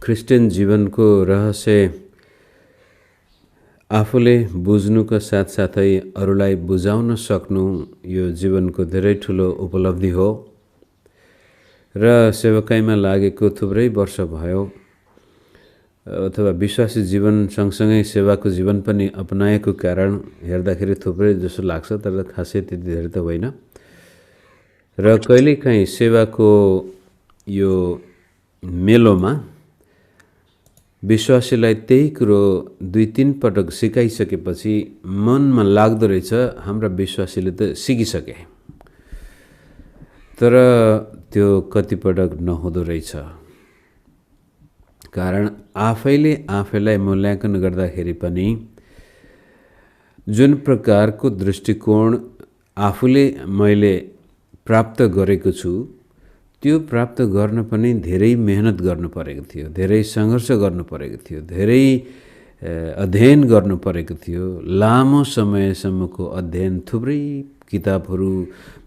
Christian जीवनको रहस्य आफूले बुझ्नुको साथसाथै अरूलाई बुझाउन सक्नु यो जीवनको धेरै ठुलो उपलब्धि हो र सेवकाईमा लागेको थुप्रै वर्ष भयो अथवा विश्वासी जीवन सँगसँगै सेवाको जीवन पनि अपनाएको कारण हेर्दाखेरि थुप्रै जसो लाग्छ, तर खासै त्यति धेरै त होइन। र कहिलेकाहीँ सेवाको यो मेलोमा विश्वासीलाई त्यही कुरो 2-3 पटक सिकाइसकेपछि मनमा लाग्दो रहेछ हाम्रा विश्वासीले त सिकिसके, तर त्यो कतिपटक नहुँदो रहेछ। कारण आफैले आफैलाई मूल्याङ्कन गर्दाखेरि पनि जुन प्रकारको दृष्टिकोण आफूले मैले प्राप्त गरेको छु त्यो प्राप्त गर्न पनि धेरै मेहनत गर्नु परेको थियो, धेरै सङ्घर्ष गर्नु परेको थियो, धेरै अध्ययन गर्नु परेको थियो। लामो समयसम्मको अध्ययन, थुप्रै किताबहरू,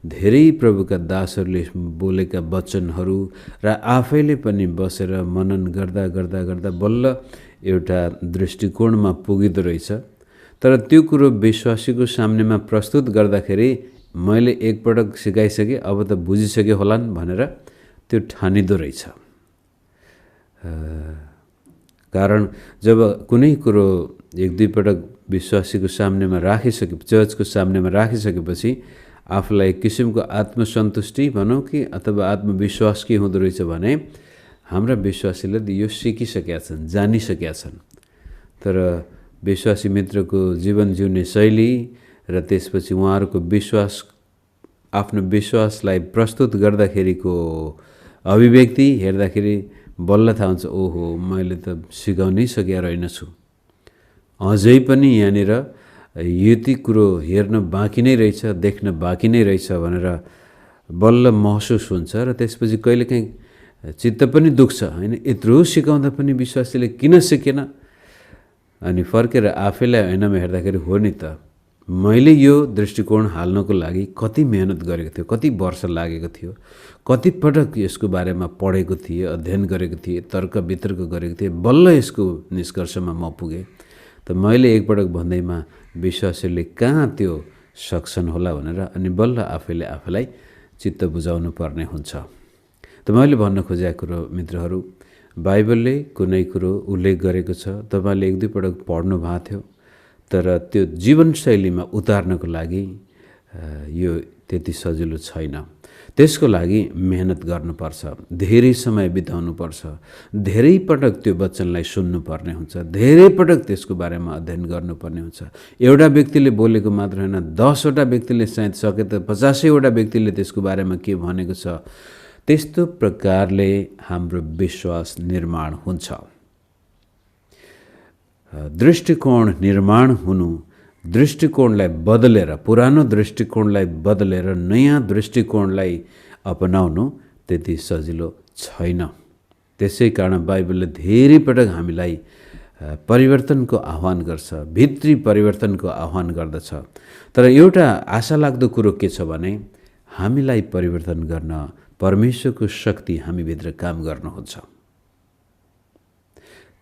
धेरै प्रभुका दासहरूले बोलेका वचनहरू र आफैले पनि बसेर मनन गर्दा गर्दा गर्दा बल्ल एउटा दृष्टिकोणमा पुगिदो रहेछ। तर त्यो कुरो विश्वासीको सामनेमा प्रस्तुत गर्दाखेरि मैले एकपटक सिकाइसकेँ, अब त बुझिसके होलान् भनेर त्यो ठानिदो रहेछ। कारण जब कुनै कुरो 1-2 पटक विश्वासीको सामनेमा राखिसके, चर्चको सामनेमा राखिसकेपछि आफूलाई एक किसिमको आत्मसन्तुष्टि भनौँ कि अथवा आत्मविश्वास के हुँदो रहेछ भने हाम्रा विश्वासीले यो सिकिसकेका छन्, जानिसकेका छन्। तर विश्वासी मित्रको जीवन जिउने शैली र त्यसपछि उहाँहरूको विश्वास, आफ्नो विश्वासलाई प्रस्तुत गर्दाखेरिको अभिव्यक्ति हेर्दाखेरि बल्ल थाहा हुन्छ, ओहो मैले त सिकाउनै सकेका रहेनछु, अझै पनि यहाँनिर यति कुरो हेर्न बाँकी नै रहेछ, देख्न बाँकी नै रहेछ भनेर बल्ल महसुस हुन्छ। र त्यसपछि कहिलेकाहीँ चित्त पनि दुख्छ, होइन, यत्रो सिकाउँदा पनि विश्वासीले किन सिकेन? अनि फर्केर आफैलाई ऐनामा हेर्दाखेरि हो नि त, मैले यो दृष्टिकोण हाल्नको लागि कति मेहनत गरेको थियो, कति वर्ष लागेको थियो, कति पटक यसको बारेमा पढेको थिएँ, अध्ययन गरेको थिएँ, तर्क वितर्क गरेको थिएँ, बल्ल यसको निष्कर्षमा म पुगेँ। त मैले एकपटक भन्दैमा विश्वासीले कहाँ त्यो सक्छन् होला भनेर अनि बल्ल आफैले आफैलाई चित्त बुझाउनु पर्ने हुन्छ। त मैले भन्न खोजेको कुरो मित्रहरू, बाइबलले कुनै कुरो उल्लेख गरेको छ, तपाईँले 1-2 पटक पढ्नु भएको थियो, तर त्यो जीवनशैलीमा उतार्नको लागि यो त्यति सजिलो छैन। त्यसको लागि मेहनत गर्नुपर्छ, धेरै समय बिताउनुपर्छ, धेरै पटक त्यो वचनलाई सुन्नुपर्ने हुन्छ, धेरै पटक त्यसको बारेमा अध्ययन गर्नुपर्ने हुन्छ। एउटा व्यक्तिले बोलेको मात्र होइन, 10 वटा व्यक्तिले सायद सके त 50 वटा व्यक्तिले त्यसको बारेमा के भनेको छ। त्यस्तो प्रकारले हाम्रो विश्वास निर्माण हुन्छ। दृष्टिकोण निर्माण हुनु, दृष्टिकोणलाई बदलेर, पुरानो दृष्टिकोणलाई बदलेर नयाँ दृष्टिकोणलाई अपनाउनु त्यति सजिलो छैन। त्यसै कारण बाइबलले धेरै पटक हामीलाई परिवर्तनको आह्वान गर्छ, भित्री परिवर्तनको आह्वान गर्दछ। तर एउटा आशा लाग्दो कुरो के छ भने हामीलाई परिवर्तन गर्न परमेश्वरको शक्ति हामीभित्र काम गर्नुहुन्छ।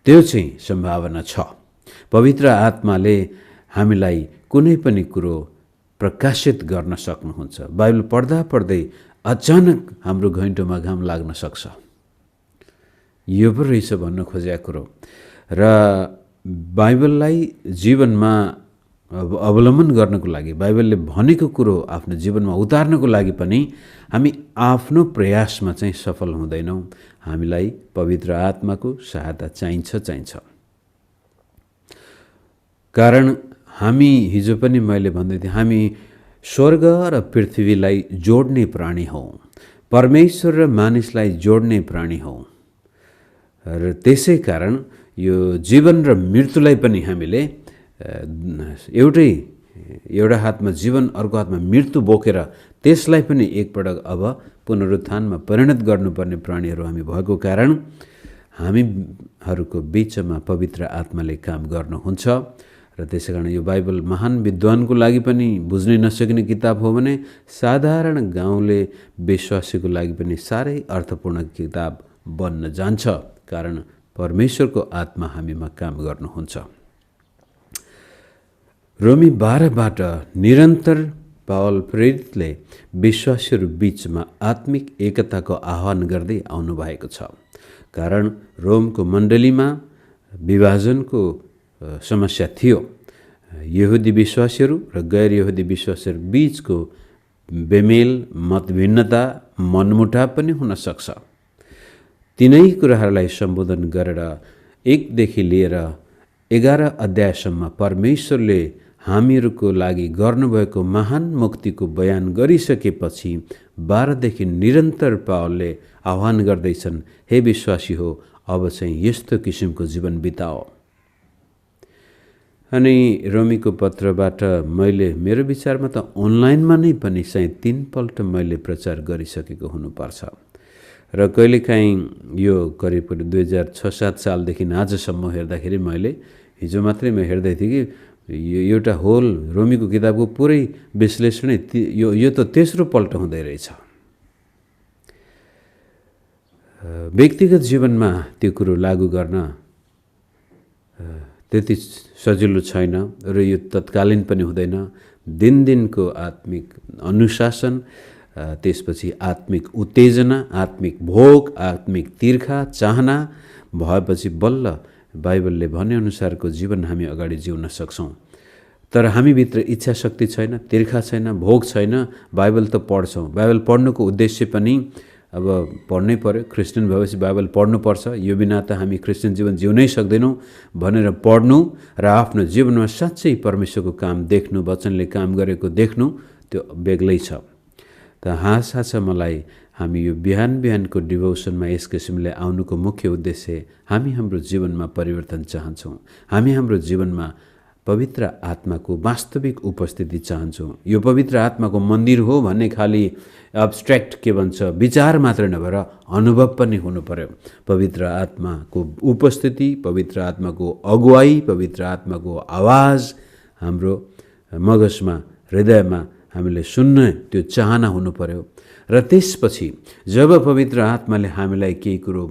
त्यो चाहिँ सम्भावना छ। पवित्र आत्माले हामीलाई कुनै पनि कुरो प्रकाशित गर्न सक्नुहुन्छ। बाइबल पढ्दा पढ्दै अचानक हाम्रो घैँटोमा घाम लाग्न सक्छ। यो पो रहेछ भन्न खोजेको कुरो। र बाइबललाई जीवनमा अवलम्बन गर्नको लागि, बाइबलले भनेको कुरो आफ्नो जीवनमा उतार्नको लागि पनि हामी आफ्नो प्रयासमा चाहिँ सफल हुँदैनौँ। हामीलाई पवित्र आत्माको सहायता चाहिन्छ। कारण हामी हिजो पनि मैले भन्दै थिएँ, हामी स्वर्ग र पृथ्वीलाई जोड्ने प्राणी हौँ, परमेश्वर र मानिसलाई जोड्ने प्राणी हौँ। र त्यसै कारण यो जीवन र मृत्युलाई पनि हामीले एउटा हातमा जीवन, अर्को हातमा मृत्यु बोकेर त्यसलाई पनि एकपटक अब पुनरुत्थानमा परिणत गर्नुपर्ने प्राणीहरू हामी भएको कारण हामीहरूको बिचमा पवित्र आत्माले काम गर्नुहुन्छ। र त्यसै कारण यो बाइबल महान विद्वानको लागि पनि बुझ्नै नसकिने किताब हो भने साधारण गाउँले विश्वासीको लागि पनि साह्रै अर्थपूर्ण किताब बन्न जान्छ। कारण परमेश्वरको आत्मा हामीमा काम गर्नुहुन्छ। रोमी 12बाट निरन्तर पावल प्रेरितले विश्वासीहरू बीचमा आत्मिक एकताको आह्वान गर्दै आउनुभएको छ। कारण रोमको मण्डलीमा विभाजनको समस्या थियो। यहुदी विश्वासीहरू र गैर यहुदी विश्वासीहरू बीचको बेमेल, मतभिन्नता, मनमुटाव पनि हुन सक्छ। तिनै कुराहरूलाई सम्बोधन गरेर 1 देखि लिएर 11 अध्यायसम्म परमेश्वरले हामीहरूको लागि गर्नुभएको महान मुक्तिको बयान गरिसकेपछि 12 देखि निरन्तर पावलले आह्वान गर्दैछन्, हे विश्वासी हो, अब चाहिँ यस्तो किसिमको जीवन बिताओ। अनि रोमीको पत्रबाट मैले मेरो विचारमा त अनलाइनमा नै पनि चाहिँ 3 पल्ट मैले प्रचार गरिसकेको हुनुपर्छ। र कहिलेकाहीँ यो करिब 2006-07 सालदेखि आजसम्म हेर्दाखेरि मैले हिजो मात्रै म हेर्दै थिएँ कि एउटा होल रोमीको किताबको पुरै विश्लेषणै यो त तेस्रो पल्ट हुँदै रहेछ। व्यक्तिगत जीवनमा त्यो कुरो लागू गर्न त्यति सजिलो छैन र यो तत्कालीन पनि हुँदैन। दिनको आत्मिक अनुशासन, त्यसपछि आत्मिक उत्तेजना, आत्मिक भोग, आत्मिक तिर्खा चाहना भएपछि बल्ल बाइबलले भनेअनुसारको जीवन हामी अगाडि जिउन सक्छौँ। तर हामीभित्र इच्छा शक्ति छैन, तिर्खा छैन, भोग छैन। बाइबल त पढ्छौँ, बाइबल पढ्नुको उद्देश्य पनि अब पढ्नै पर्यो। क्रिस्चियन भएपछि बाइबल पढ्नुपर्छ, यो बिना त हामी क्रिस्चियन जीवन जिउनै सक्दैनौँ भनेर पढ्नु र आफ्नो जीवनमा साँच्चै परमेश्वरको काम देख्नु, वचनले काम गरेको देख्नु, त्यो बेग्लै छ। त आशा छ मलाई हामी यो बिहान बिहानको डिभोसनमा यस किसिमले आउनुको मुख्य उद्देश्य हामी हाम्रो जीवनमा परिवर्तन चाहन्छौँ। हामी हाम्रो जीवनमा पवित्र आत्माको वास्तविक उपस्थिति चाहन्छौँ। यो पवित्र आत्माको मन्दिर हो भन्ने खाली एब्स्ट्र्याक्ट के भन्छ विचार मात्र नभएर अनुभव पनि हुनु पर्यो। पवित्र आत्माको उपस्थिति, पवित्र आत्माको अगुवाई, पवित्र आत्माको आवाज हाम्रो मगजमा, हृदयमा हामीले सुन्ने त्यो चाहना हुनु पर्यो। र त्यसपछि जब पवित्र आत्माले हामीलाई केही कुरो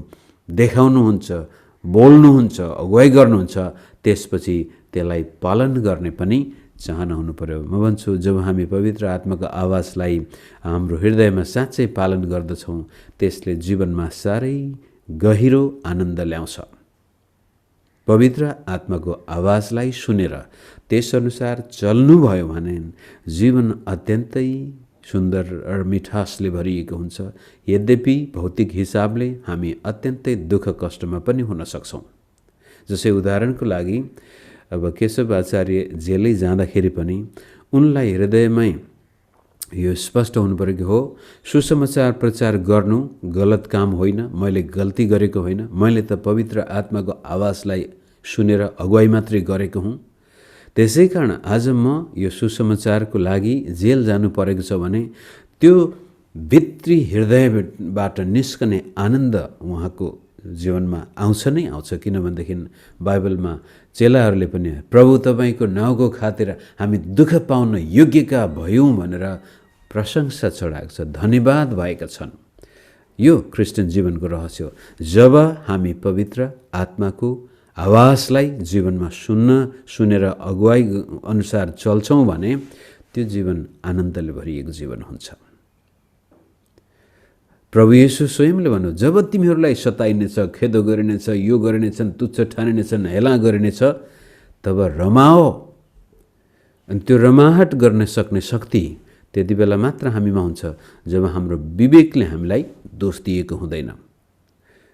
देखाउनुहुन्छ, बोल्नुहुन्छ, अगुवाई गर्नुहुन्छ, त्यसपछि त्यसलाई पालन गर्ने पनि चाहना हुनु पर्यो। म भन्छु जब हामी पवित्र आत्माको आवाजलाई हाम्रो हृदयमा साँच्चै पालन गर्दछौँ, त्यसले जीवनमा साह्रै गहिरो आनन्द ल्याउँछ। पवित्र आत्माको आवाजलाई सुनेर त्यसअनुसार चल्नुभयो भने जीवन अत्यन्तै सुन्दर र मिठासले भरिएको हुन्छ। यद्यपि भौतिक हिसाबले हामी अत्यन्तै दुःख कष्टमा पनि हुन सक्छौँ। जस्तै उदाहरणको लागि अब केशव आचार्य जेलै जाँदाखेरि पनि उनलाई हृदयमै यो स्पष्ट हुनु पर्यो कि हो, सुसमाचार प्रचार गर्नु गलत काम होइन, मैले गल्ती गरेको होइन, मैले त पवित्र आत्माको आवाजलाई सुनेर अगुवाई मात्रै गरेको हुँ। त्यसै कारण आज म यो सुसमाचारको लागि जेल जानु परेको छ भने त्यो भित्री हृदयबाट निस्कने आनन्द उहाँको जीवनमा आउँछ नै आउँछ। किनभनेदेखि बाइबलमा चेलाहरूले पनि प्रभु तपाईँको नाउँको खातिर हामी दुःख पाउन योग्यका भयौँ भनेर प्रशंसा चढाएको छ, धन्यवाद भएका छन्। यो क्रिस्चियन जीवनको रहस्य हो। जब हामी पवित्र आत्माको आवाजलाई जीवनमा सुनेर अगुवाई अनुसार चल्छौँ भने त्यो जीवन आनन्दले भरिएको जीवन हुन्छ। प्रभु येशू स्वयंले भन्नु, जब तिमीहरूलाई सताइनेछ, खेदो गरिनेछ, यो गरिनेछन्, तुच्छ ठानिनेछन्, हेला गरिनेछ, तब रमाओ। अनि त्यो रमाहट गर्न सक्ने शक्ति त्यति बेला मात्र हामीमा हुन्छ जब हाम्रो विवेकले हामीलाई दोष दिएको हुँदैन।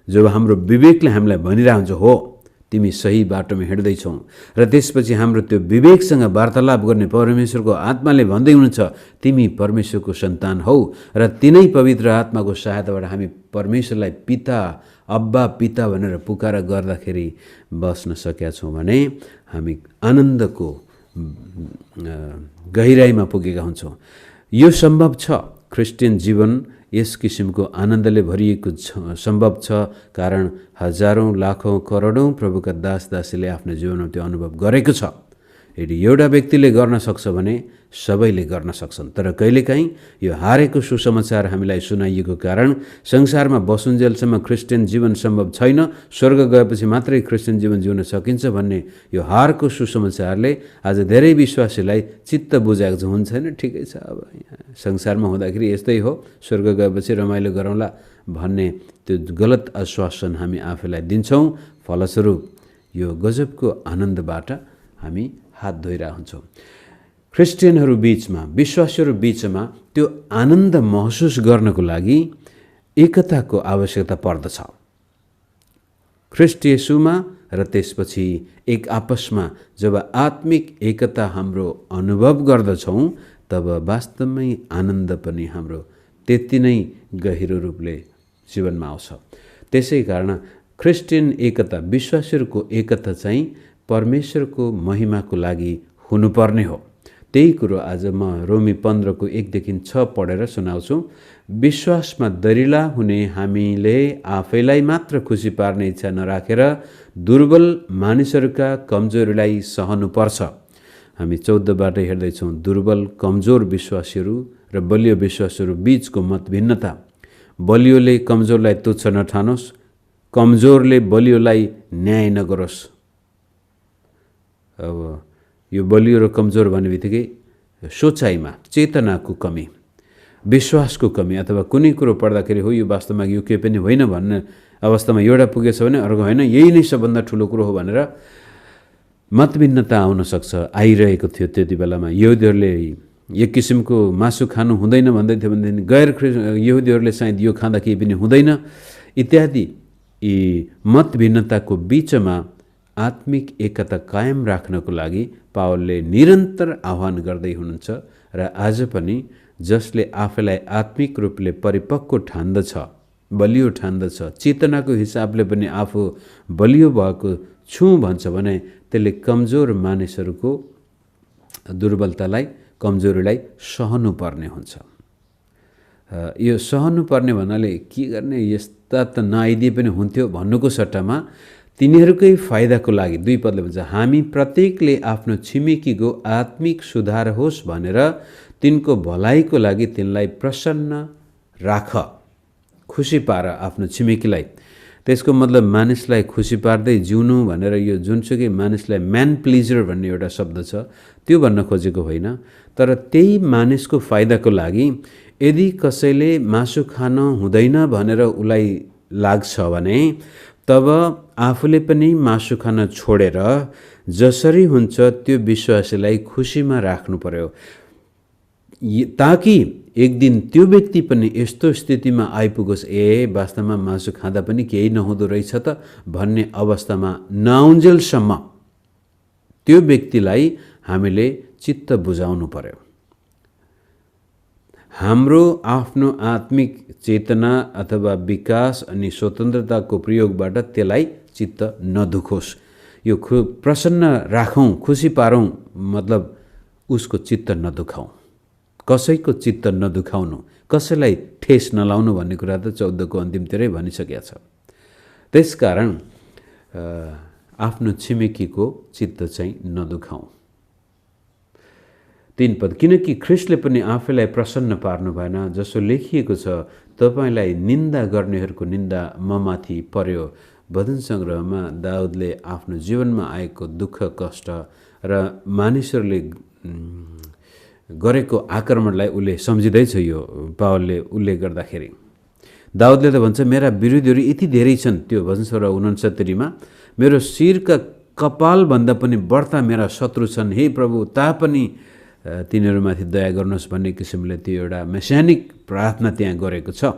जब हाम्रो विवेकले हामीलाई भनिरहेको हुन्छ हो तिमी सही बाटोमा हिँड्दैछौ, र त्यसपछि हाम्रो त्यो विवेकसँग वार्तालाप गर्ने परमेश्वरको आत्माले भन्दै हुनुहुन्छ तिमी परमेश्वरको सन्तान हौ, र तिनै पवित्र आत्माको सहायताबाट हामी परमेश्वरलाई पिता, अब्बा, पिता भनेर पुकारा गर्दाखेरि बस्न सकेका छौँ भने हामी आनन्दको गहिराइमा पुगेका हुन्छौँ। यो सम्भव छ। क्रिस्चियन जीवन यस किसिमको आनन्दले भरिएको सम्भव छ, कारण हजारौँ लाखौँ करोडौँ प्रभुका दास दासीले आफ्नो जीवनमा त्यो अनुभव गरेको छ। यदि एउटा व्यक्तिले गर्न सक्छ भने सबैले गर्न सक्छन्। तर कहिलेकाहीँ यो हारेको सुसमाचार हामीलाई सुनाइएको कारण संसारमा बसुन्जेलसम्म क्रिस्चियन जीवन सम्भव छैन, स्वर्ग गएपछि मात्रै क्रिस्चियन जीवन जिउन सकिन्छ भन्ने यो हारको सुसमाचारले आज धेरै विश्वासीलाई चित्त बुझाएको हुन्छ होइन, ठिकै छ, अब संसारमा हुँदाखेरि यस्तै हो, स्वर्ग गएपछि रमाइलो गरौँला भन्ने त्यो गलत आश्वासन हामी आफैलाई दिन्छौँ। फलस्वरूप यो गजबको आनन्दबाट हामी हात धोइरहेका हुन्छौँ। क्रिस्चियनहरू बीचमा, विश्वासीहरू बीचमा त्यो आनन्द महसुस गर्नको लागि एकताको आवश्यकता पर्दछ। ख्रीष्ट येशूमा र त्यसपछि एक आपसमा जब आत्मिक एकता हाम्रो अनुभव गर्दछौँ तब वास्तवमै आनन्द पनि हाम्रो त्यति नै गहिरो रूपले जीवनमा आउँछ। त्यसै कारण क्रिस्चियन एकता, विश्वासीहरूको एकता चाहिँ परमेश्वरको महिमाको लागि हुनुपर्ने हो। त्यही कुरो आज म रोमी 15 1देखि 6 पढेर सुनाउँछु। विश्वासमा दरिला हुने हामीले आफैलाई मात्र खुसी पार्ने इच्छा नराखेर दुर्बल मानिसहरूका कमजोरीलाई सहनुपर्छ। हामी 14बाट हेर्दैछौँ, दुर्बल कमजोर विश्वासीहरू र बलियो विश्वासीहरू बीचको मतभिन्नता। बलियोले कमजोरलाई तुच्छ नठानोस्, कमजोरले बलियोलाई न्याय नगरोस्। अब यो बलियो र कमजोर भन्ने बित्तिकै सोचाइमा चेतनाको कमी, विश्वासको कमी अथवा कुनै कुरो पढ्दाखेरि हो यो वास्तवमा यो केही पनि होइन भन्ने अवस्थामा एउटा पुगेछ भने अर्को होइन, यही नै सबभन्दा ठुलो कुरो हो भनेर मतभिन्नता आउन सक्छ, आइरहेको थियो। त्यति बेलामा यहुदीहरूले एक किसिमको मासु खानु हुँदैन भन्दै थियो भनेदेखि गैर यहुदीहरूले सायद यो खाँदा केही पनि हुँदैन इत्यादि। यी मतभिन्नताको बीचमा आत्मिक एकता कायम राख्नको लागि पावलले निरन्तर आह्वान गर्दै हुनुहुन्छ। र आज पनि जसले आफैलाई आत्मिक रूपले परिपक्व ठान्दछ, बलियो ठान्दछ, चेतनाको हिसाबले पनि आफू बलियो भएको छु भन्छ भने त्यसले कमजोर मानिसहरूको दुर्बलतालाई, कमजोरीलाई सहनुपर्ने हुन्छ। यो सहनुपर्ने भन्नाले के गर्ने, यस्ता त नआइदिए पनि हुन्थ्यो भन्नुको सट्टामा तिनीहरूकै फाइदाको लागि 2 पदले भन्छ, हामी प्रत्येकले आफ्नो छिमेकीको आत्मिक सुधार होस् भनेर तिनको भलाइको लागि तिनलाई प्रसन्न राख, खुसी पार आफ्नो छिमेकीलाई। त्यसको मतलब मानिसलाई खुसी पार्दै जिउनु भनेर यो जुनसुकै मानिसलाई म्यान प्लिजर भन्ने एउटा शब्द छ त्यो भन्न खोजेको होइन। तर त्यही मानिसको फाइदाको लागि यदि कसैले मासु खान हुँदैन भनेर उसलाई लाग्छ भने तब आफूले पनि मासु खान छोडेर जसरी हुन्छ त्यो विश्वासीलाई खुसीमा राख्नु पर्यो, ताकि एक दिन त्यो व्यक्ति पनि यस्तो स्थितिमा आइपुगोस्, वास्तवमा मासु खाँदा पनि केही नहुँदो रहेछ त भन्ने अवस्थामा नआउन्जेलसम्म त्यो व्यक्तिलाई हामीले चित्त बुझाउनु पर्यो। हाम्रो आफ्नो आत्मिक चेतना अथवा विकास अनि स्वतन्त्रताको प्रयोगबाट त्यसलाई चित्त नदुखोस्, यो प्रसन्न राखौँ, खुसी पारौँ, मतलब उसको चित्त नदुखाउँ, कसैको चित्त नदुखाउनु, कसैलाई ठेस नलाउनु भन्ने कुरा त 14को अन्तिमतिरै भनिसकेको छ। त्यसकारण आफ्नो छिमेकीको चित्त चाहिँ नदुखाउँ। 3 पद, किनकि ख्रीष्टले पनि आफैलाई प्रसन्न पार्नु भएन, जसो लेखिएको छ, तपाईलाई निन्दा गर्नेहरूको निन्दा ममाथि पर्यो। भजन सङ्ग्रहमा दाउदले आफ्नो जीवनमा आएको दुःख कष्ट र मानिसहरूले गरेको आक्रमणलाई उसले सम्झिँदैछ। यो पावलले उल्लेख गर्दाखेरि दाउदले त भन्छ मेरा विरोधीहरू यति धेरै छन्, त्यो भजन सङ्ग्रह 69मा, मेरो शिरका कपालभन्दा पनि बढ्ता मेरा शत्रु छन्, हे प्रभु तापनि तिनीहरूमाथि दया गर्नुहोस् भन्ने किसिमले त्यो एउटा मेसियानिक प्रार्थना त्यहाँ गरेको छ।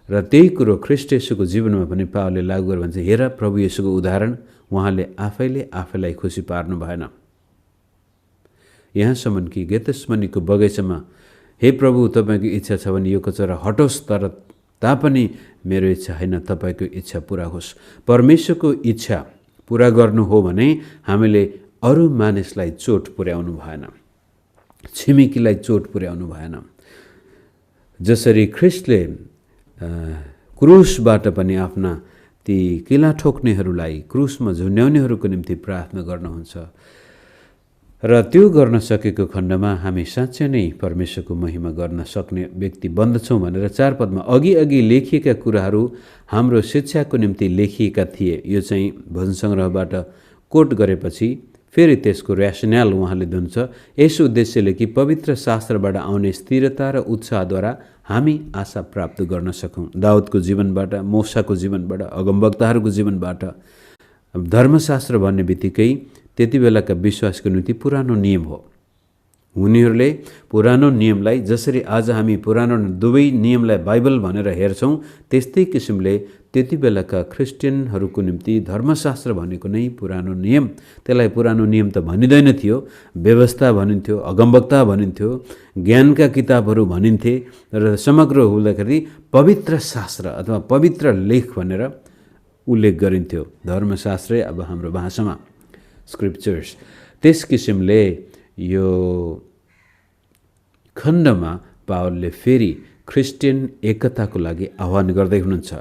र त्यही कुरो ख्रीष्ट येशूको जीवनमा पनि पावलले लागू गरेर भन्छ, हेर प्रभु येशूको उदाहरण, उहाँले आफैले आफैलाई खुसी पार्नु भएन। यहाँसम्म कि गेतसमनीको बगैँचामा, हे प्रभु तपाईँको इच्छा छ भने यो कचरा हटोस्, तर तापनि मेरो इच्छा होइन तपाईँको इच्छा पुरा होस्। परमेश्वरको इच्छा पुरा गर्नु हो भने हामीले अरू मानिसलाई चोट पुर्याउनु भएन, छिमेकीलाई चोट पुर्याउनु भएन। जसरी ख्रीष्टले क्रुसबाट पनि आफ्ना ती किला ठोक्नेहरूलाई, क्रुसमा झुन्ड्याउनेहरूको निम्ति प्रार्थना गर्नुहुन्छ र त्यो गर्न सकेको खण्डमा हामी साँच्चै नै परमेश्वरको महिमा गर्न सक्ने व्यक्ति बन्दछौँ भनेर 4 पदमा अघि लेखिएका कुराहरू हाम्रो शिक्षाको निम्ति लेखिएका थिए। यो चाहिँ भजन सङ्ग्रहबाट कोट गरेपछि फेरि त्यसको ऱ्यासनल उहाँले दिनुहुन्छ, यस उद्देश्यले कि पवित्र शास्त्रबाट आउने स्थिरता र उत्साहद्वारा हामी आशा प्राप्त गर्न सकौँ। दाउदको जीवनबाट, मूसाको जीवनबाट, अगमवक्ताहरूको जीवनबाट धर्मशास्त्र भन्ने बित्तिकै त्यति बेलाका विश्वासको निम्ति पुरानो नियम हो। उनीहरूले पुरानो नियमलाई जसरी आज हामी पुरानो दुवै नियमलाई बाइबल भनेर हेर्छौँ, त्यस्तै किसिमले त्यति बेलाका ख्रिस्टियनहरूको निम्ति धर्मशास्त्र भनेको नै पुरानो नियम। त्यसलाई पुरानो नियम त भनिँदैन थियो, व्यवस्था भनिन्थ्यो, अगमवक्ता भनिन्थ्यो, ज्ञानका किताबहरू भनिन्थे र समग्र हुँदाखेरि पवित्र शास्त्र अथवा पवित्र लेख भनेर उल्लेख गरिन्थ्यो। धर्मशास्त्रै अब हाम्रो भाषामा स्क्रिप्चर्स। त्यस किसिमले यो खण्डमा पावलले फेरि ख्रिस्टियन एकताको लागि आह्वान गर्दै हुनुहुन्छ।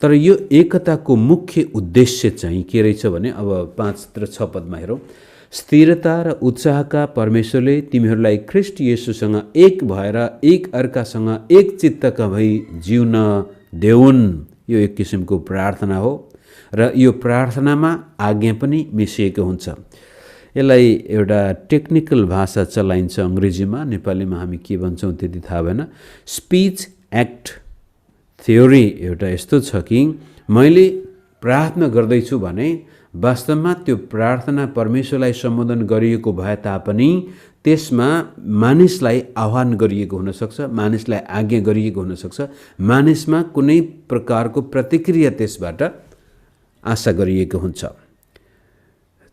तर यो एकताको मुख्य उद्देश्य चाहिँ के रहेछ भने अब 5 र 6 पदमा हेरौँ। स्थिरता र उत्साहका परमेश्वरले तिमीहरूलाई ख्रिस्ट येशूसँग एक भएर एक अर्कासँग एक चित्तका भई जिउन देऊन्। यो एक किसिमको प्रार्थना हो र यो प्रार्थनामा आज्ञा पनि मिसिएको हुन्छ। यसलाई एउटा टेक्निकल भाषा चलाइन्छ अङ्ग्रेजीमा, नेपालीमा हामी के भन्छौँ त्यति थाहा भएन। स्पिच एक्ट थ्योरी एउटा यस्तो छ कि मैले प्रार्थना गर्दैछु भने वास्तवमा त्यो प्रार्थना परमेश्वरलाई सम्बोधन गरिएको भए तापनि त्यसमा मानिसलाई आह्वान गरिएको हुनसक्छ, मानिसलाई आज्ञा गरिएको हुनसक्छ, मानिसमा कुनै प्रकारको प्रतिक्रिया त्यसबाट आशा गरिएको हुन्छ।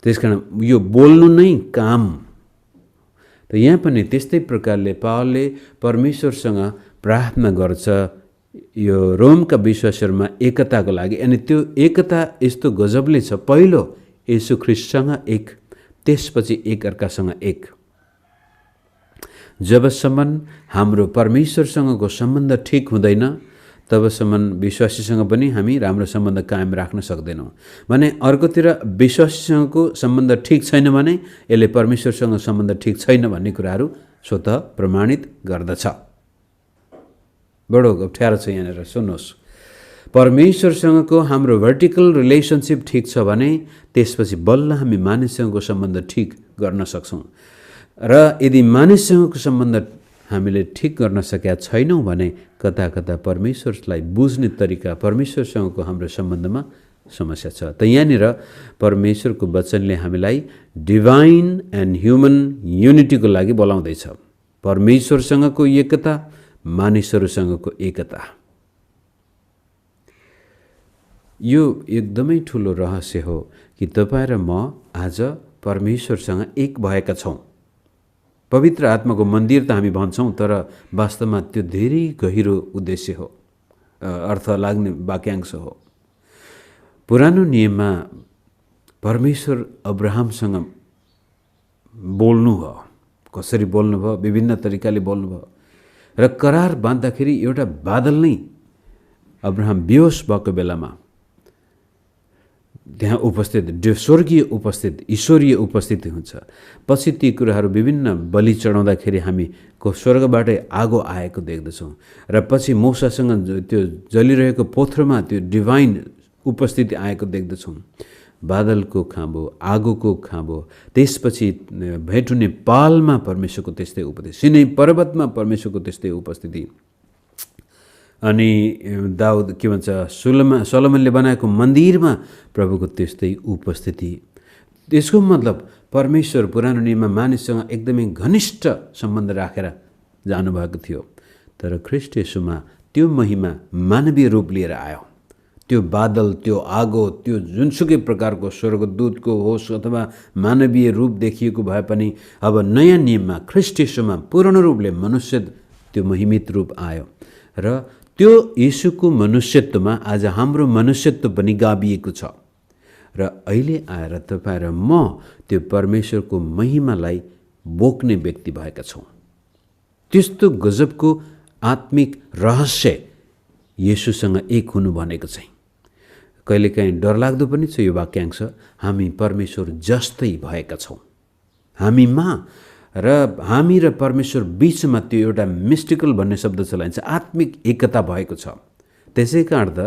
त्यसकारण यो बोल्नु नै काम। त यहाँ पनि त्यस्तै प्रकारले पावलले परमेश्वरसँग प्रार्थना गर्छ यो रोमका विश्वासीहरूमा एकताको लागि। अनि त्यो एकता यस्तो गजबले छ, पहिलो येशू ख्रिस्टसँग एक, त्यसपछि एक अर्कासँग एक। जबसम्म हाम्रो परमेश्वरसँगको सम्बन्ध ठिक हुँदैन तबसम्म विश्वासीसँग पनि हामी राम्रो सम्बन्ध कायम राख्न सक्दैनौँ। भने अर्कोतिर विश्वासीसँगको सम्बन्ध ठिक छैन भने यसले परमेश्वरसँग सम्बन्ध ठिक छैन भन्ने कुराहरू स्वतः प्रमाणित गर्दछ। बडो अप्ठ्यारो छ यहाँनिर, सुन्नुहोस्। परमेश्वरसँगको हाम्रो भर्टिकल रिलेसनसिप ठिक छ भने त्यसपछि बल्ल हामी मानिससँगको सम्बन्ध ठिक गर्न सक्छौँ। र यदि मानिससँगको सम्बन्ध हामीले ठिक गर्न सकेका छैनौँ भने कता कता परमेश्वरलाई बुझ्ने तरिका, परमेश्वरसँगको हाम्रो सम्बन्धमा समस्या छ। त यहाँनिर परमेश्वरको वचनले हामीलाई डिभाइन एन्ड ह्युमन युनिटीको लागि बोलाउँदैछ। परमेश्वरसँगको एकता, मानिसहरूसँगको एकता। यो एकदमै ठुलो रहस्य हो कि तपाईँ र म आज परमेश्वरसँग एक भएका छौँ। पवित्र आत्माको मन्दिर त हामी भन्छौँ, तर वास्तवमा त्यो धेरै गहिरो उद्देश्य हो, अर्थ लाग्ने वाक्यांश हो। पुरानो नियममा परमेश्वर अब्राहमसँग बोल्नुभयो। कसरी बोल्नुभयो? विभिन्न तरिकाले बोल्नुभयो। र करार बाँध्दाखेरि एउटा बादल नै अब्राहम बेहोस भएको बेलामा त्यहाँ उपस्थित, स्वर्गीय उपस्थित, ईश्वरीय उपस्थिति हुन्छ। पछि ती कुराहरू विभिन्न बलि चढाउँदाखेरि हामी स्वर्गबाटै आगो आएको देख्दछौँ। र पछि मूसासँग त्यो जलिरहेको पोथ्रोमा त्यो डिभाइन उपस्थिति आएको देख्दछौँ। बादलको खाँबो, आगोको खाँबो, त्यसपछि भेट हुने पालमा परमेश्वरको त्यस्तै उपस्थिति, सिनै पर्वतमा परमेश्वरको त्यस्तै उपस्थिति। अनि दाउद के भन्छ, सोलोमनले बनाएको मन्दिरमा प्रभुको त्यस्तै उपस्थिति। त्यसको मतलब परमेश्वर पुरानो नियममा मानिससँग एकदमै घनिष्ठ सम्बन्ध राखेर जानुभएको थियो। तर ख्रिस्ट येशूमा त्यो महिमा मानवीय रूप लिएर आयो। त्यो बादल, त्यो आगो, त्यो जुनसुकै प्रकारको स्वर्गदूतको होस् अथवा मानवीय रूप देखिएको भए पनि अब नयाँ नियममा ख्रिस्ट येशूमा पूर्ण रूपले मनुष्य त्यो महिमित रूप आयो। र त्यो येशूको मनुष्यत्वमा आज हाम्रो मनुष्यत्व पनि गाभिएको छ। र अहिले आएर तपाईँ र म त्यो परमेश्वरको महिमालाई बोक्ने व्यक्ति भएका छौँ। त्यस्तो गजबको आत्मिक रहस्य येशूसँग एक हुनु भनेको चाहिँ कहिलेकाहीँ डरलाग्दो पनि छ यो वाक्यांश। हामी परमेश्वर जस्तै भएका छौँ। हामीमा र हामी र परमेश्वर बीचमा त्यो एउटा मिस्टिकल भन्ने शब्द चलाइन्छ, आत्मिक एकता भएको छ। त्यसै कारण त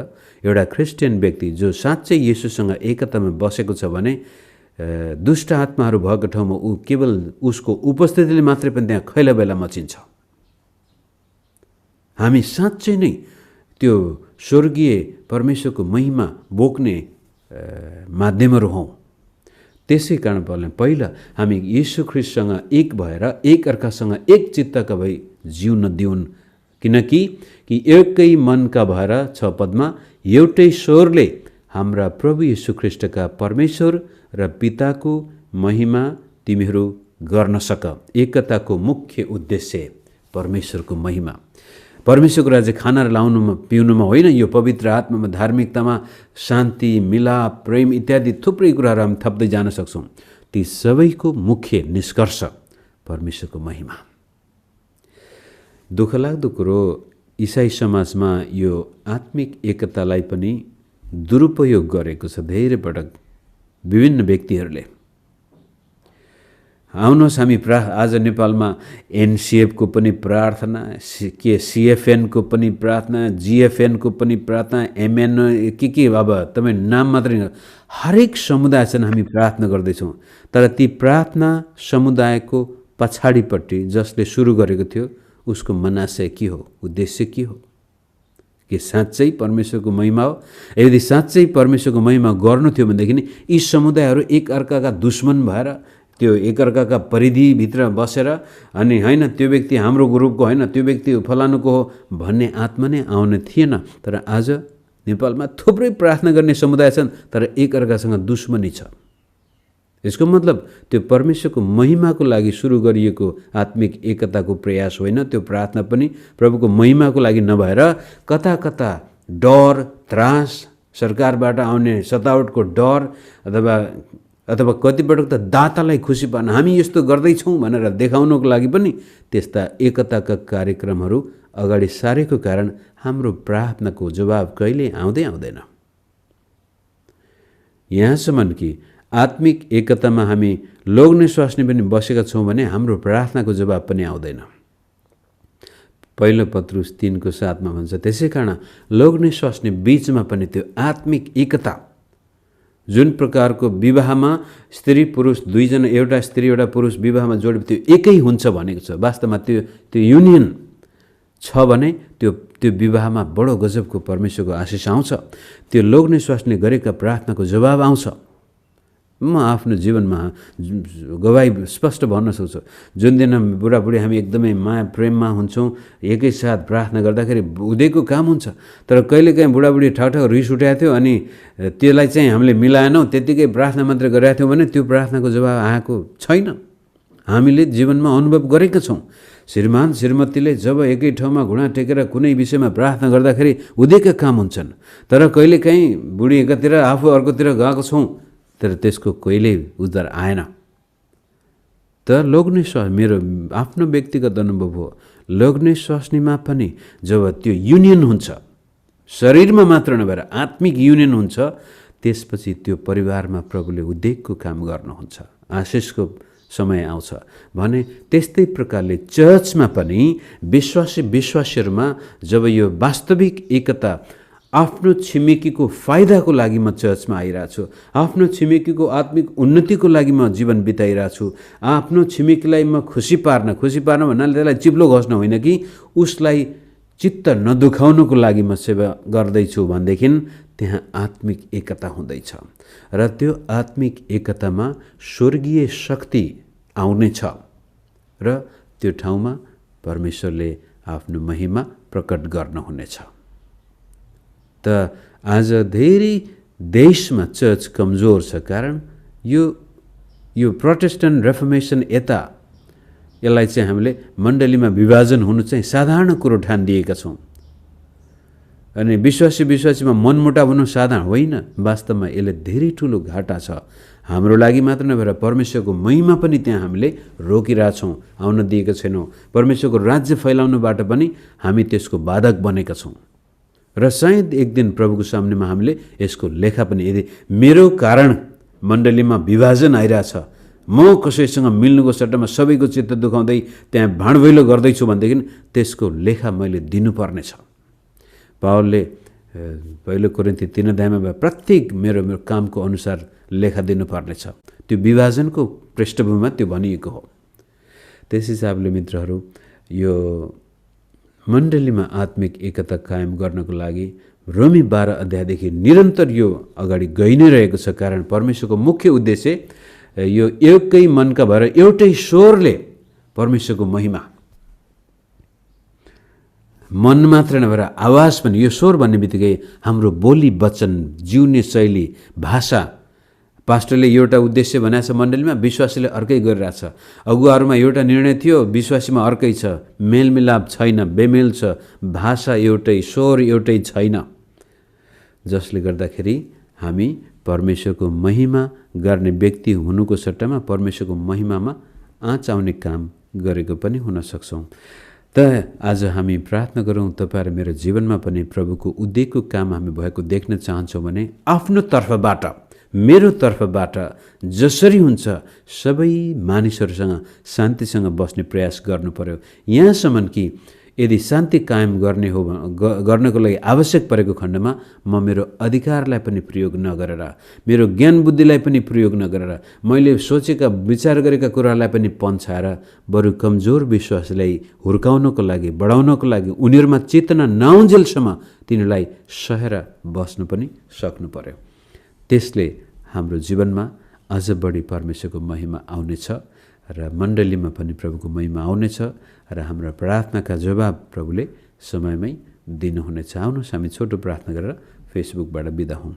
एउटा क्रिस्चियन व्यक्ति जो साँच्चै येशूसँग एकतामा बसेको छ भने दुष्ट आत्माहरू भएको ठाउँमा ऊ केवल उसको उपस्थितिले मात्रै पनि त्यहाँ खैला बेला मचिन्छ। हामी साँच्चै नै त्यो स्वर्गीय परमेश्वरको महिमा बोक्ने माध्यमहरू हौँ। त्यसै कारण पहिला हामी येशू ख्रीष्टसँग एक भएर एक अर्कासँग एक चित्तका भई जिउन दिउन्, किनकि एकै मनका भएर 6 पदमा एउटै स्वरले हाम्रा प्रभु येशू ख्रीष्टका परमेश्वर र पिताको महिमा तिमीहरू गर्न सक। एकताको मुख्य उद्देश्य परमेश्वरको महिमा, परमेश्वरको राज्य खाना लाउनुमा पिउनुमा होइन, यो पवित्र आत्मामा, धार्मिकतामा, शान्ति, मिलाप, प्रेम इत्यादि थुप्रै कुराहरू हामी थप्दै जान सक्छौँ। ती सबैको मुख्य निष्कर्ष परमेश्वरको महिमा। दुःखलाग्दो कुरो इसाई समाजमा यो आत्मिक एकतालाई पनि दुरुपयोग गरेको छ धेरै पटक विभिन्न व्यक्तिहरूले। आउनुहोस् हामी आज नेपालमा एनसिएफको पनि प्रार्थना, सिएफएनको पनि प्रार्थना, जिएफएनको पनि प्रार्थना, एमएन के अब तपाईँ नाम मात्रै हरेक समुदाय छन्, हामी प्रार्थना गर्दैछौँ। तर ती प्रार्थना समुदायको पछाडिपट्टि जसले सुरु गरेको थियो उसको मनाशय के हो, उद्देश्य के हो? के साँच्चै परमेश्वरको महिमा हो? यदि साँच्चै परमेश्वरको महिमा गर्नु थियो भनेदेखि यी समुदायहरू एक अर्काका दुश्मन भएर त्यो एकअर्काका परिधिभित्र बसेर अनि होइन त्यो व्यक्ति हाम्रो ग्रुपको होइन, त्यो व्यक्ति फलानुको हो भन्ने आत्मा नै आउने थिएन। तर आज नेपालमा थुप्रै प्रार्थना गर्ने समुदाय छन् तर एकअर्कासँग दुश्मनी छ। यसको मतलब त्यो परमेश्वरको महिमाको लागि सुरु गरिएको आत्मिक एकताको प्रयास होइन, त्यो प्रार्थना पनि प्रभुको महिमाको लागि नभएर कता कता डर, त्रास, सरकारबाट आउने सतावटको डर अथवा कतिपटक त दातालाई खुसी पार्न हामी यस्तो गर्दैछौँ भनेर देखाउनको लागि पनि त्यस्ता एकताका कार्यक्रमहरू अगाडि सारेको कारण हाम्रो प्रार्थनाको जवाब कहिले आउँदैन। यहाँसम्म कि आत्मिक एकतामा हामी लोग्ने स्वास्नी पनि बसेका छौँ भने हाम्रो प्रार्थनाको जवाब पनि आउँदैन। पहिलो पत्रुस 3:7 भन्छ, त्यसै कारण लोग्ने स्वास्नी बीचमा पनि त्यो आत्मिक एकता, जुन प्रकारको विवाहमा स्त्री पुरुष दुईजना, एउटा स्त्री एउटा पुरुष विवाहमा जोडेपछि त्यो एकै हुन्छ भनेको छ, वास्तवमा त्यो युनियन छ भने त्यो विवाहमा बडो गजबको परमेश्वरको आशिष आउँछ। त्यो लोग्ने स्वास्नी गरेका प्रार्थनाको जवाब आउँछ। म आफ्नो जीवनमा गवाई स्पष्ट भन्न सक्छु। जुन दिन बुढाबुढी हामी एकदमै माया प्रेममा हुन्छौँ, एकैसाथ प्रार्थना गर्दाखेरि उदयको काम हुन्छ। तर कहिलेकाहीँ बुढाबुढी ठाउँ रिस उठाएको थियो अनि त्यसलाई चाहिँ हामीले मिलाएनौँ, त्यत्तिकै प्रार्थना मात्रै गरेका थियौँ भने त्यो प्रार्थनाको जवाब आएको छैन। हामीले जीवनमा अनुभव गरेका छौँ। श्रीमान श्रीमतीले जब एकै ठाउँमा घुँडा टेकेर कुनै विषयमा प्रार्थना गर्दाखेरि उदयका काम हुन्छन्। तर कहिलेकाहीँ बुढी एकातिर आफू अर्कोतिर गएको छौँ तर त्यसको कहिल्यै उद्धार आएन। त लोग्ने स्वास्नी मेरो आफ्नो व्यक्तिगत अनुभव हो। लोग्ने स्वास्नीमा पनि जब त्यो युनियन हुन्छ, शरीरमा मात्र नभएर आत्मिक युनियन हुन्छ, त्यसपछि त्यो परिवारमा प्रभुले उद्धारको काम गर्नुहुन्छ, आशिषको समय आउँछ भने त्यस्तै प्रकारले चर्चमा पनि विश्वासीहरूमा जब यो वास्तविक एकता, आफ्नो छिमेकीको फाइदाको लागि म चर्चमा आइरहेको छु, आफ्नो छिमेकीको आत्मिक उन्नतिको लागि म जीवन बिताइरहेको छु, आफ्नो छिमेकीलाई म खुसी पार्न भन्नाले त्यसलाई चिप्लो घस्न होइन कि उसलाई चित्त नदुखाउनुको लागि म सेवा गर्दैछु भनेदेखि त्यहाँ आत्मिक एकता हुँदैछ र त्यो आत्मिक एकतामा स्वर्गीय शक्ति आउनेछ र त्यो ठाउँमा परमेश्वरले आफ्नो महिमा प्रकट गर्नुहुनेछ। त आज धेरै देशमा चर्च कमजोर छ, कारण यो प्रोटेस्टेन्ट रेफर्मेसन यता यसलाई चाहिँ हामीले मण्डलीमा विभाजन हुनु चाहिँ साधारण कुरो ठानिदिएका छौँ अनि विश्वासीमा मनमुटाव हुनु साधारण होइन। वास्तवमा यसले धेरै ठुलो घाटा छ हाम्रो लागि मात्र नभएर परमेश्वरको महिमा पनि त्यहाँ हामीले रोकिरहेछौँ, आउन दिएका छैनौँ। परमेश्वरको राज्य फैलाउनुबाट पनि हामी त्यसको बाधक बनेका छौँ र सायद एक दिन प्रभुको सामनेमा हामीले यसको लेखा पनि, यदि मेरो कारण मण्डलीमा विभाजन आइरहेछ म कसैसँग मिल्नुको सट्टामा सबैको चित्त दुखाउँदै त्यहाँ भाँडभैलो गर्दैछु भनेदेखि त्यसको लेखा मैले दिनुपर्नेछ। पावलले पहिलो कोरिन्थी 3 अध्यायमा प्रत्येक मेरो कामको अनुसार लेखा दिनुपर्नेछ। त्यो विभाजनको पृष्ठभूमिमा त्यो भनिएको हो। त्यस हिसाबले मित्रहरू, यो मण्डलीमा आत्मिक एकता कायम गर्नको लागि रोमी 12 अध्यायदेखि निरन्तर यो अगाडि गइ नै रहेको छ। कारण परमेश्वरको मुख्य उद्देश्य यो एकै मनका भएर एउटै स्वरले परमेश्वरको महिमा, मन मात्र नभएर आवाज पनि, यो स्वर भन्ने बित्तिकै हाम्रो बोली वचन, जिउने शैली, भाषा, पास्टरले एउटा उद्देश्य भनेको छ मण्डलीमा, विश्वासीले अर्कै गरिरहेछ। अगुवाहरूमा एउटा निर्णय थियो, विश्वासीमा अर्कै छ। मेलमिलाप छैन, बेमेल छ, भाषा एउटै, स्वर एउटै छैन, जसले गर्दाखेरि हामी परमेश्वरको महिमा गर्ने व्यक्ति हुनुको सट्टामा परमेश्वरको महिमामा आँच आउने काम गरेको पनि हुन सक्छौँ। त आज हामी प्रार्थना गरौँ, तपाईहरु मेरो जीवनमा पनि प्रभुको उद्देश्यको काम हामी भएको देख्न चाहन्छौँ भने आफ्नो तर्फबाट, मेरो तर्फबाट जसरी हुन्छ सबै मानिसहरूसँग शान्तिसँग बस्ने प्रयास गर्नु पर्यो। यहाँसम्म कि यदि शान्ति कायम गर्ने हो गर्नको लागि आवश्यक परेको खण्डमा म मेरो अधिकारलाई पनि प्रयोग नगरेर, मेरो ज्ञान बुद्धिलाई पनि प्रयोग नगरेर, मैले सोचेका विचार गरेका कुरालाई पनि पन्छाएर बरु कमजोर विश्वासलाई हुर्काउनको लागि, बढाउनको लागि, उनीहरुमा चेतना नआउन्जेलसम्म तिनीलाई सहेर बस्नु पनि सक्नु पर्यो। त्यसले हाम्रो जीवनमा अझ बढी परमेश्वरको महिमा आउनेछ र मण्डलीमा पनि प्रभुको महिमा आउनेछ र हाम्रो प्रार्थनाका जवाब प्रभुले समयमै दिनुहुनेछ। आउनुहोस् हामी छोटो प्रार्थना गरेर फेसबुकबाट बिदा हौँ।